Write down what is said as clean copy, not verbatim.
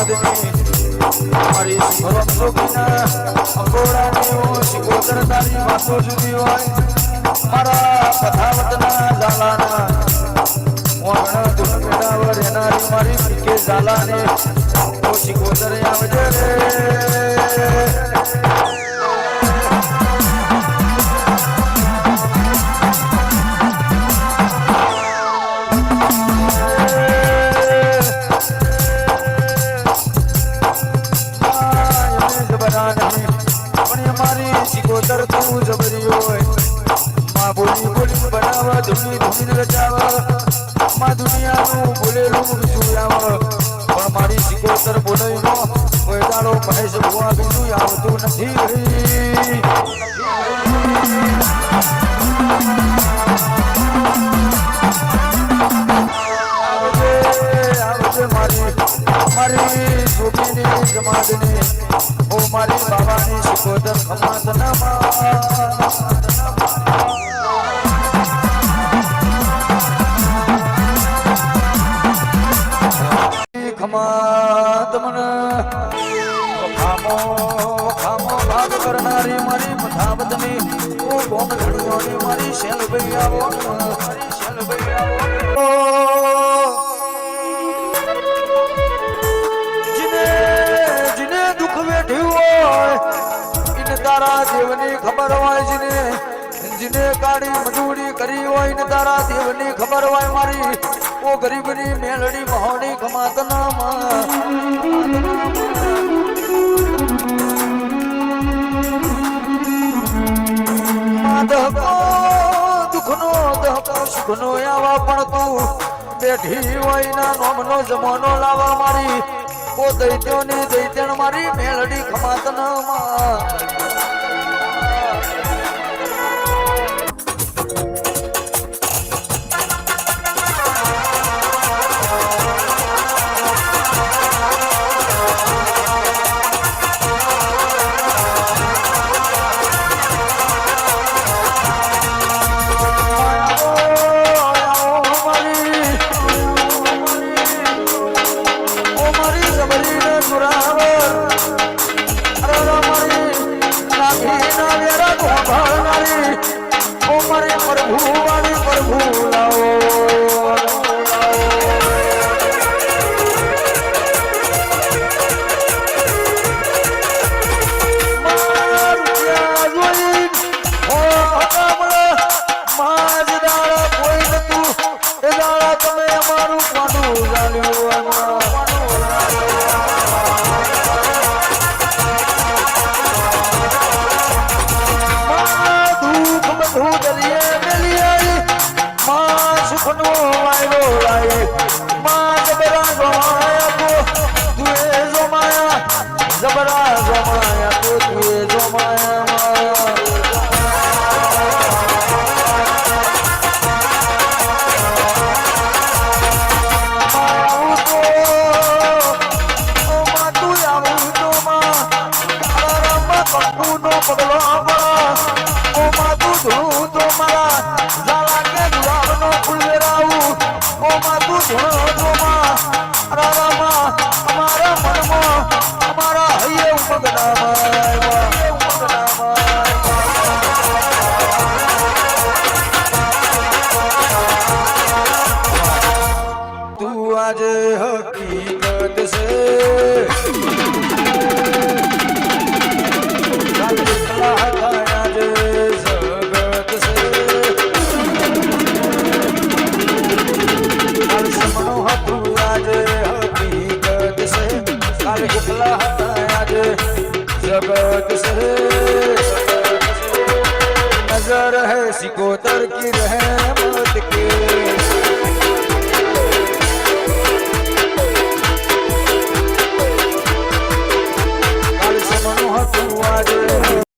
મારી ભરમ જોગીના અંગોળાની શિકોતર તારી વાતો જુદી હોય મારા પથાવતના ઝાલાના ઓગણ ધૂન મેળાવર એનારી મારી પીકે ઝાલાને ઓ શિકોતર આવજે રે શિકોતર તું જબરી હોય માં બોલી બોલી બનાવ ધૂની ધૂની રચાવ માં દુનિયાનું બોલેલું બીજું આવ પણ મારી શિકોતર બોલાઈનો કોઈ દાડો મહેશ ભુવા બીજું આવતું નથી આવજે મારી છોકરીની જમાતની ઓ મારી બાબાની શિકોતર ખમાતનામાં ખમાત મને ખામો ભાગ કરનારી મારી મથાબતની ઓ ગોમ ધણીઓની મારી શેલભાઈ આવો મારી શેલભાઈ આવો જીને દુઃખ વેઠ્યું હોય ઇને તારા દેવની ખબર હોય જીને કાળી મજૂરી કરી હોય ને તારા દેવની ખબર હોય મારી ઓ ગરીબની મેલડી મહોની ખમાતનામાં દુઃખનો દહકો સુખનો આવા પણ તું બેઠી હોય ના નોમનો જમાનો લાવા મારી ઓ દૈત્યોની દૈત્યણ મારી મેલડી ખમાતનામાં जगत से नजर है सिकोतर की रहमत के काल समनो हतु आज